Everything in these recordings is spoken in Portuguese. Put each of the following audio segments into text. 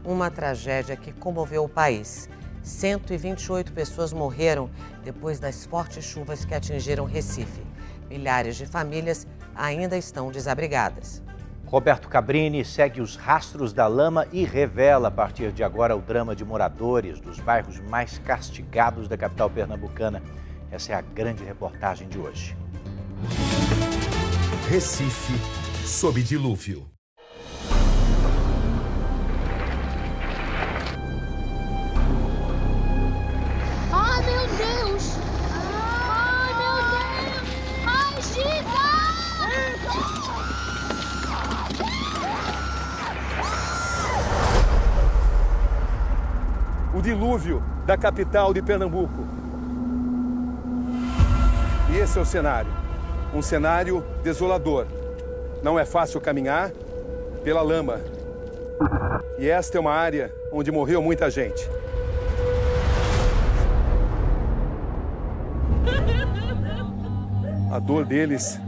uma tragédia que comoveu o país. 128 pessoas morreram depois das fortes chuvas que atingiram Recife. Milhares de famílias ainda estão desabrigadas. Roberto Cabrini segue os rastros da lama e revela, a partir de agora, o drama de moradores dos bairros mais castigados da capital pernambucana. Essa é a grande reportagem de hoje. Recife, sob dilúvio. Ai, meu Deus! Ai, meu Deus! Ai, Giza! O dilúvio da capital de Pernambuco. E esse é o cenário. Um cenário desolador. Não é fácil caminhar pela lama. E esta é uma área onde morreu muita gente. A dor deles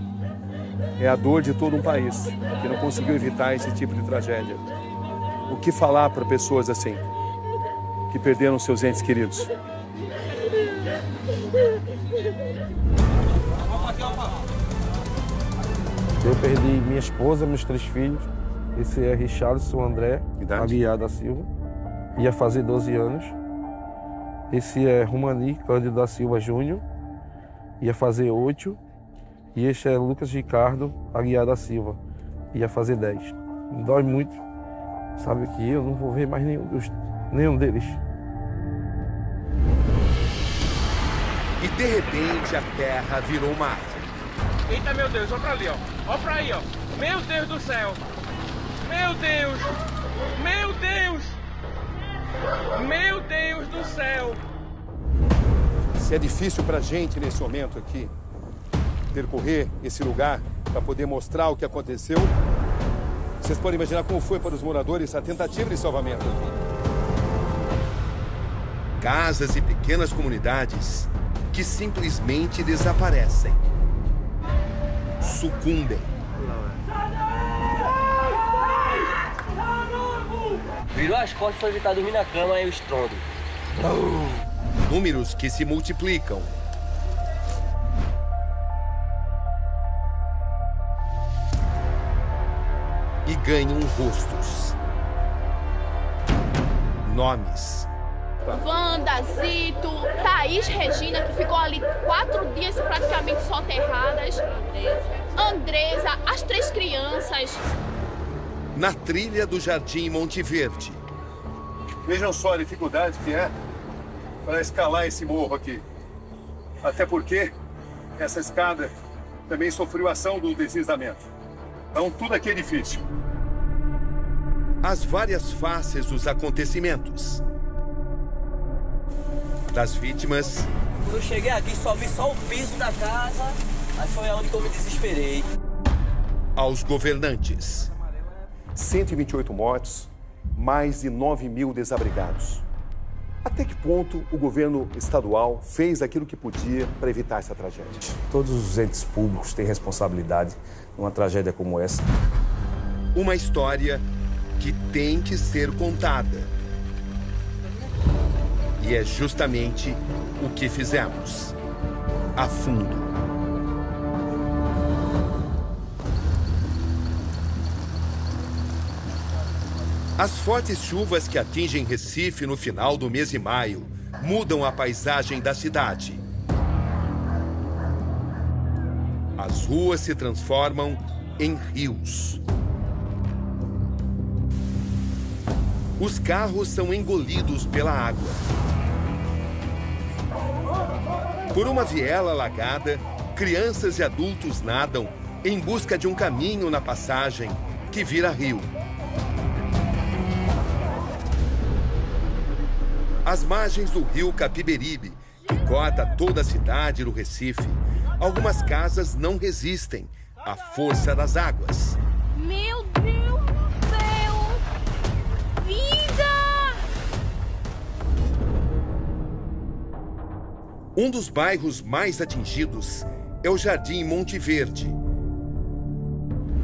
é a dor de todo um país que não conseguiu evitar esse tipo de tragédia. O que falar para pessoas assim, que perderam seus entes queridos? Eu perdi minha esposa, meus 3 filhos. Esse é Richardson André Aguiar da Silva, ia fazer 12 anos. Esse é Romani Cândido da Silva Júnior, ia fazer 8. E este é Lucas Ricardo Aguiar da Silva, ia fazer 10. Me dói muito, sabe que eu não vou ver mais nenhum deles. E de repente a terra virou mar. Eita, meu Deus, olha pra ali, ó. Olha pra aí, ó. Meu Deus do céu. Meu Deus. Meu Deus. Meu Deus do céu. Se é difícil pra gente nesse momento aqui percorrer esse lugar para poder mostrar o que aconteceu, vocês podem imaginar como foi para os moradores a tentativa de salvamento. Casas e pequenas comunidades que simplesmente desaparecem. Sucumbem. Virou as costas para evitar dormir na cama e o estrondo. Números que se multiplicam. E ganham rostos. Nomes. Wanda, Zito, Thaís Regina, que ficou ali 4 dias praticamente soterradas. Andresa, as 3 crianças. Na trilha do Jardim Monte Verde. Vejam só a dificuldade que é para escalar esse morro aqui. Até porque essa escada também sofreu ação do deslizamento. Então tudo aqui é difícil. As várias faces dos acontecimentos. Das vítimas. Quando eu cheguei aqui, só vi o piso da casa, aí foi onde eu me desesperei. Aos governantes. 128 mortos, mais de 9.000 desabrigados. Até que ponto o governo estadual fez aquilo que podia para evitar essa tragédia? Todos os entes públicos têm responsabilidade numa tragédia como essa. Uma história que tem que ser contada. E é justamente o que fizemos. A fundo. As fortes chuvas que atingem Recife no final do mês de maio mudam a paisagem da cidade. As ruas se transformam em rios. Os carros são engolidos pela água. Por uma viela alagada, crianças e adultos nadam em busca de um caminho na passagem que vira rio. Às margens do rio Capiberibe, que corta toda a cidade do Recife, algumas casas não resistem à força das águas. Meu Deus do céu! Vida! Um dos bairros mais atingidos é o Jardim Monte Verde.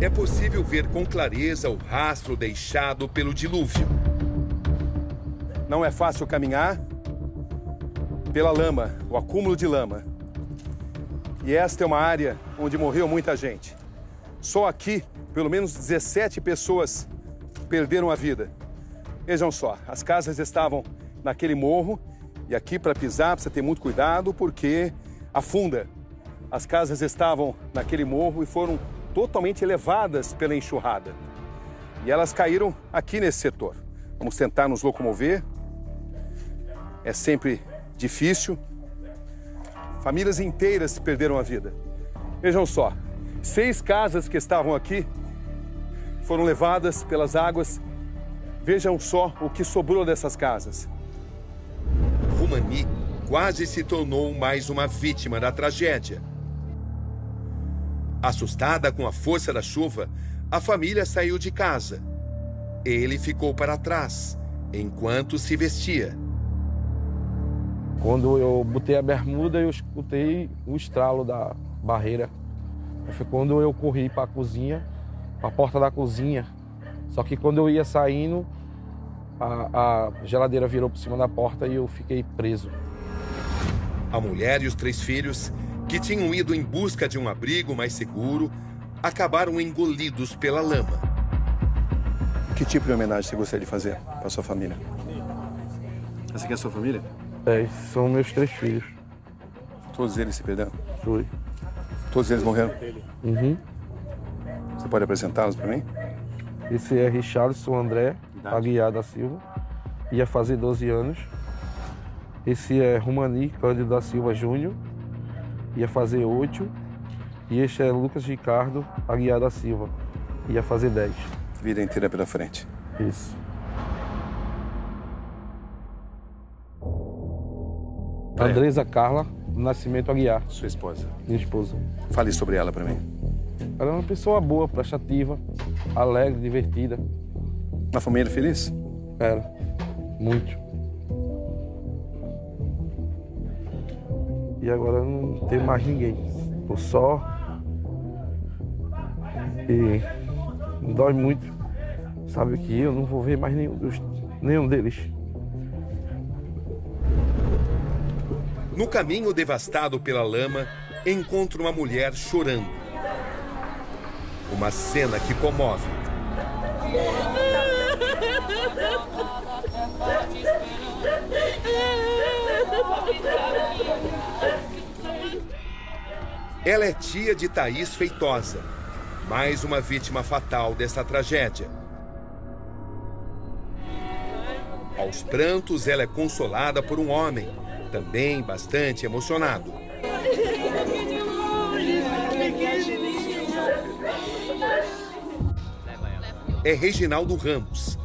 É possível ver com clareza o rastro deixado pelo dilúvio. Não é fácil caminhar pela lama, o acúmulo de lama. E esta é uma área onde morreu muita gente. Só aqui, pelo menos 17 pessoas perderam a vida. Vejam só, as casas estavam naquele morro e aqui para pisar precisa ter muito cuidado porque afunda. As casas estavam naquele morro e foram totalmente elevadas pela enxurrada. E elas caíram aqui nesse setor. Vamos tentar nos locomover. É sempre difícil. Famílias inteiras perderam a vida. Vejam só, 6 casas que estavam aqui foram levadas pelas águas. Vejam só o que sobrou dessas casas. Rumani quase se tornou mais uma vítima da tragédia. Assustada com a força da chuva, a família saiu de casa. Ele ficou para trás, enquanto se vestia. Quando eu botei a bermuda, eu escutei o estralo da barreira. Foi quando eu corri para a cozinha, para a porta da cozinha. Só que quando eu ia saindo, a geladeira virou por cima da porta e eu fiquei preso. A mulher e os 3 filhos, que tinham ido em busca de um abrigo mais seguro, acabaram engolidos pela lama. Que tipo de homenagem você gostaria de fazer para sua família? Essa aqui é a sua família? É, são meus 3 filhos. Todos eles se perderam? Foi. Todos eles morreram? Uhum. Você pode apresentá-los para mim? Esse é Richarlison André Aguiar da Silva, ia fazer 12 anos. Esse é Rumani Cândido da Silva Júnior, ia fazer 8. E este é Lucas Ricardo Aguiar da Silva, ia fazer 10. Vida inteira pela frente. Isso. É. Andresa Carla Nascimento Aguiar. Sua esposa. Minha esposa. Fale sobre ela para mim. Ela é uma pessoa boa, prestativa, alegre, divertida. Uma família feliz? Era. Muito. E agora não tem mais ninguém. Tô só. E me dói muito. Sabe que eu não vou ver mais nenhum deles. No caminho devastado pela lama, encontra uma mulher chorando. Uma cena que comove. Ela é tia de Thaís Feitosa, mais uma vítima fatal dessa tragédia. Aos prantos, ela é consolada por um homem, também bastante emocionado. É Reginaldo Ramos,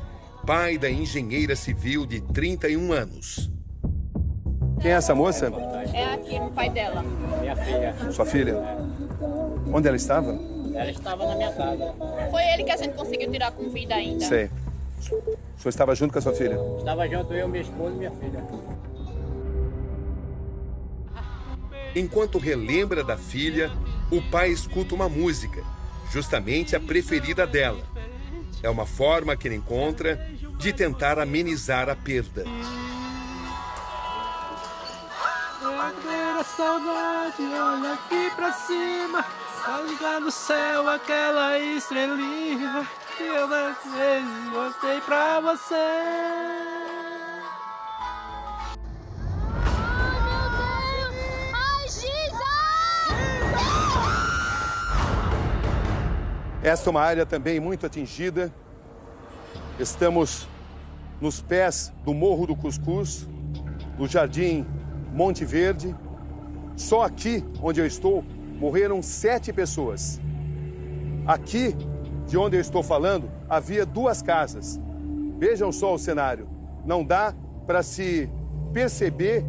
pai da engenheira civil de 31 anos. Quem é essa moça? É aqui, o pai dela. Minha filha. Sua filha? Onde ela estava? Ela estava na minha casa. Foi ele que a gente conseguiu tirar com vida ainda. Sei. O senhor estava junto com a sua filha? Estava junto eu, minha esposa e minha filha. Enquanto relembra da filha, o pai escuta uma música, justamente a preferida dela. É uma forma que ele encontra de tentar amenizar a perda. A saudade, olha aqui pra cima, tá ligado no céu aquela estrelinha que eu das vezes mostrei pra você. Esta é uma área também muito atingida. Estamos nos pés do Morro do Cuscuz, do Jardim Monte Verde. Só aqui, onde eu estou, morreram 7 pessoas. Aqui, de onde eu estou falando, havia 2 casas. Vejam só o cenário. Não dá para se perceber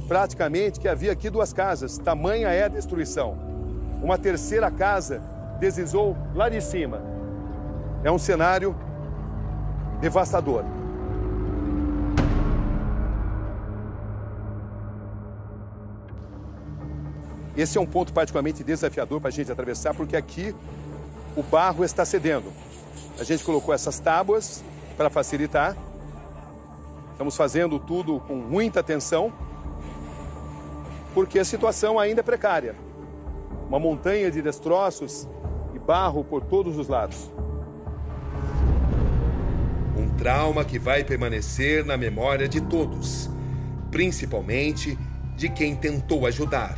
praticamente que havia aqui 2 casas. Tamanha é a destruição. Uma terceira casa deslizou lá de cima. É um cenário devastador. Esse é um ponto particularmente desafiador para a gente atravessar, porque aqui o barro está cedendo. A gente colocou essas tábuas para facilitar. Estamos fazendo tudo com muita atenção, porque a situação ainda é precária. Uma montanha de destroços e barro por todos os lados. Um trauma que vai permanecer na memória de todos, principalmente de quem tentou ajudar.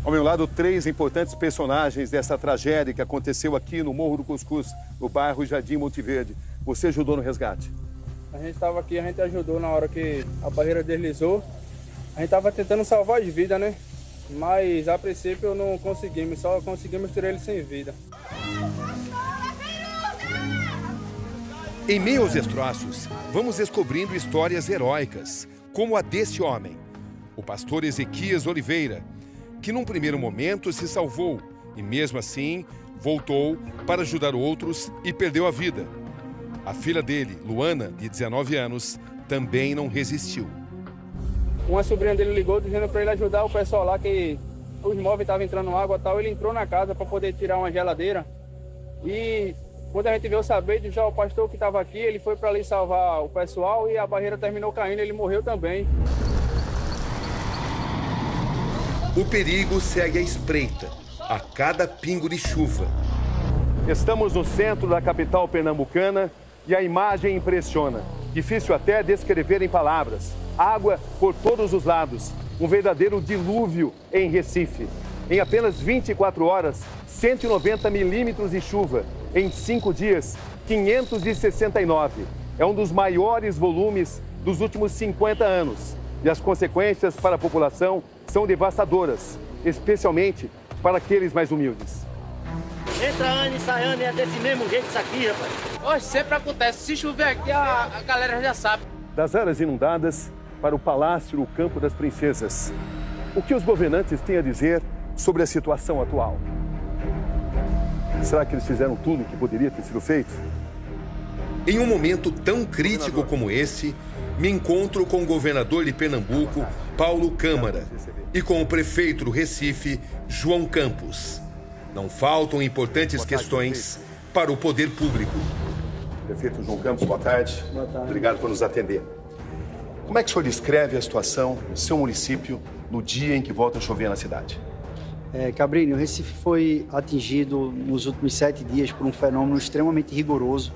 Ao meu lado, 3 importantes personagens dessa tragédia que aconteceu aqui no Morro do Cuscuz, no bairro Jardim Monte Verde. Você ajudou no resgate? A gente estava aqui, a gente ajudou na hora que a barreira deslizou. A gente estava tentando salvar as vidas, né? Mas a princípio não conseguimos, só conseguimos tirar ele sem vida. Em meio aos destroços, vamos descobrindo histórias heróicas, como a deste homem, o pastor Ezequias Oliveira, que num primeiro momento se salvou e mesmo assim voltou para ajudar outros e perdeu a vida. A filha dele, Luana, de 19 anos, também não resistiu. Uma sobrinha dele ligou dizendo para ele ajudar o pessoal lá, que os móveis estavam entrando água e tal. Ele entrou na casa para poder tirar uma geladeira. E quando a gente veio saber, já o pastor que estava aqui, ele foi para ali salvar o pessoal e a barreira terminou caindo, ele morreu também. O perigo segue à espreita, a cada pingo de chuva. Estamos no centro da capital pernambucana e a imagem impressiona. Difícil até descrever em palavras. Água por todos os lados. Um verdadeiro dilúvio em Recife. Em apenas 24 horas, 190 milímetros de chuva. Em 5 dias, 569. É um dos maiores volumes dos últimos 50 anos. E as consequências para a população são devastadoras, especialmente para aqueles mais humildes. Entra ano e sai ano, é desse mesmo jeito isso aqui, rapaz. Hoje sempre acontece, se chover aqui a galera já sabe. Das áreas inundadas para o Palácio do Campo das Princesas. O que os governantes têm a dizer sobre a situação atual? Será que eles fizeram tudo o que poderia ter sido feito? Em um momento tão crítico como esse, me encontro com o governador de Pernambuco, Paulo Câmara, e com o prefeito do Recife, João Campos. Não faltam importantes questões para o poder público. Prefeito João Campos, boa tarde. Boa tarde. Obrigado por nos atender. Como é que o senhor descreve a situação no seu município no dia em que volta a chover na cidade? Cabrini, o Recife foi atingido nos últimos 7 dias por um fenômeno extremamente rigoroso,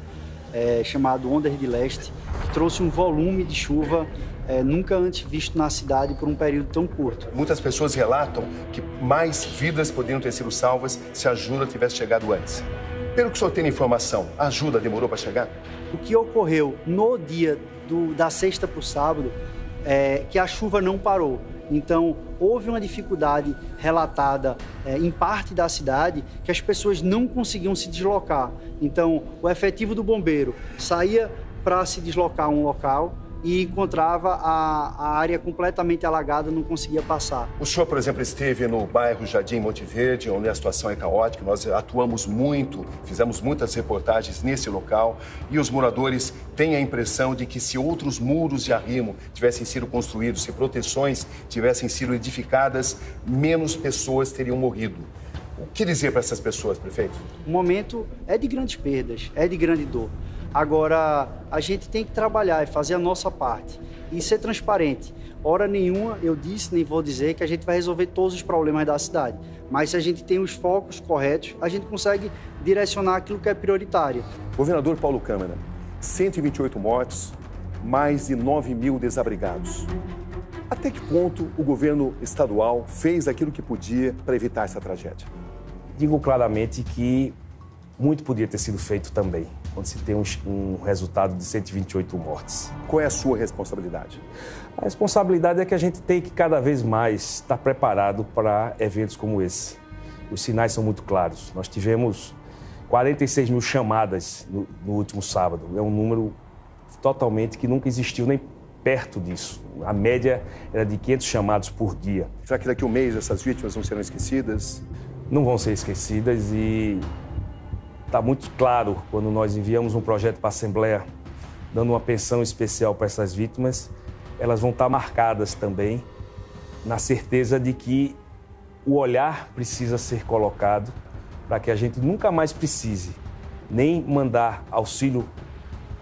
chamado Ondas de Leste, que trouxe um volume de chuva nunca antes visto na cidade por um período tão curto. Muitas pessoas relatam que mais vidas poderiam ter sido salvas se a ajuda tivesse chegado antes. Pelo que o senhor tem informação, a ajuda demorou para chegar? O que ocorreu no dia da sexta para o sábado é que a chuva não parou. Então, houve uma dificuldade relatada em parte da cidade que as pessoas não conseguiam se deslocar. Então, o efetivo do bombeiro saía para se deslocar a um local e encontrava a área completamente alagada, não conseguia passar. O senhor, por exemplo, esteve no bairro Jardim Monte Verde, onde a situação é caótica. Nós atuamos muito, fizemos muitas reportagens nesse local e os moradores têm a impressão de que se outros muros de arrimo tivessem sido construídos, se proteções tivessem sido edificadas, menos pessoas teriam morrido. O que dizer para essas pessoas, prefeito? O momento é de grandes perdas, é de grande dor. Agora, a gente tem que trabalhar e fazer a nossa parte e ser transparente. Hora nenhuma eu disse, nem vou dizer, que a gente vai resolver todos os problemas da cidade. Mas se a gente tem os focos corretos, a gente consegue direcionar aquilo que é prioritário. Governador Paulo Câmara, 128 mortos, mais de 9 mil desabrigados. Até que ponto o governo estadual fez aquilo que podia para evitar essa tragédia? Digo claramente que muito podia ter sido feito também, quando se tem um resultado de 128 mortes. Qual é a sua responsabilidade? A responsabilidade é que a gente tem que cada vez mais estar preparado para eventos como esse. Os sinais são muito claros. Nós tivemos 46 mil chamadas no último sábado. É um número totalmente que nunca existiu nem perto disso. A média era de 500 chamados por dia. Será que daqui a um mês essas vítimas não serão esquecidas? Não vão ser esquecidas e está muito claro quando nós enviamos um projeto para a Assembleia dando uma pensão especial para essas vítimas, elas vão estar marcadas também na certeza de que o olhar precisa ser colocado para que a gente nunca mais precise nem mandar auxílio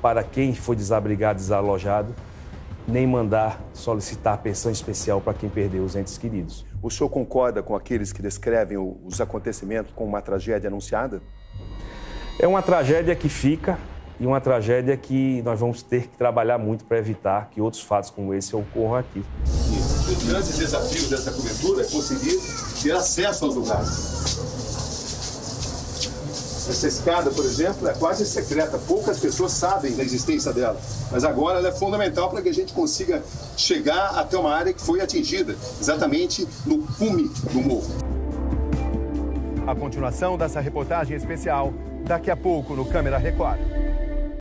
para quem foi desabrigado, desalojado, nem mandar solicitar pensão especial para quem perdeu os entes queridos. O senhor concorda com aqueles que descrevem os acontecimentos como uma tragédia anunciada? É uma tragédia que fica e uma tragédia que nós vamos ter que trabalhar muito para evitar que outros fatos como esse ocorram aqui. Os grandes desafios dessa cobertura é conseguir ter acesso aos lugares. Essa escada, por exemplo, é quase secreta. Poucas pessoas sabem da existência dela. Mas agora ela é fundamental para que a gente consiga chegar até uma área que foi atingida, exatamente no cume do morro. A continuação dessa reportagem especial, daqui a pouco no Câmera Record.